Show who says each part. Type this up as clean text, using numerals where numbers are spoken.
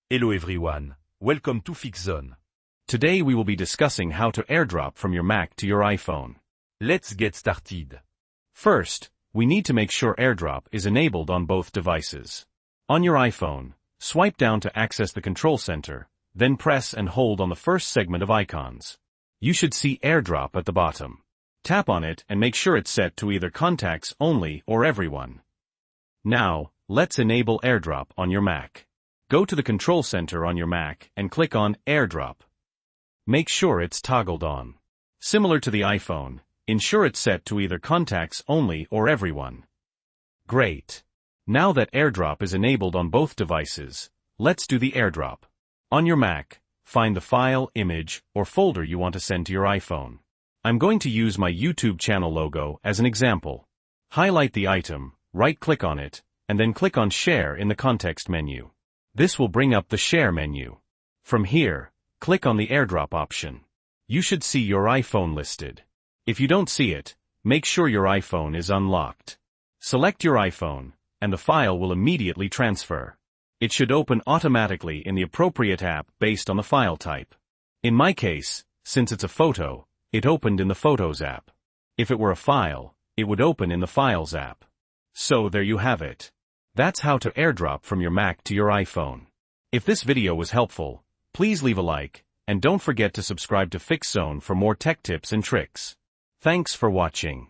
Speaker 1: Hello everyone, welcome to FixZone.
Speaker 2: Today we will be discussing how to AirDrop from your Mac to your iPhone.
Speaker 1: Let's get started.
Speaker 2: First, we need to make sure AirDrop is enabled on both devices. On your iPhone, swipe down to access the control center, then press and hold on the first segment of icons. You should see AirDrop at the bottom. Tap on it and make sure it's set to either Contacts Only or Everyone. Now, let's enable AirDrop on your Mac. Go to the control center on your Mac and click on AirDrop. Make sure it's toggled on. Similar to the iPhone, ensure it's set to either Contacts Only or Everyone. Great. Now that AirDrop is enabled on both devices, let's do the AirDrop. On your Mac, find the file, image, or folder you want to send to your iPhone. I'm going to use my YouTube channel logo as an example. Highlight the item, right-click on it, and then click on Share in the context menu. This will bring up the Share menu. From here, click on the AirDrop option. You should see your iPhone listed. If you don't see it, make sure your iPhone is unlocked. Select your iPhone, and the file will immediately transfer. It should open automatically in the appropriate app based on the file type. In my case, since it's a photo, it opened in the Photos app. If it were a file, it would open in the Files app. So there you have it. That's how to AirDrop from your Mac to your iPhone. If this video was helpful, please leave a like, and don't forget to subscribe to FixZone for more tech tips and tricks. Thanks for watching.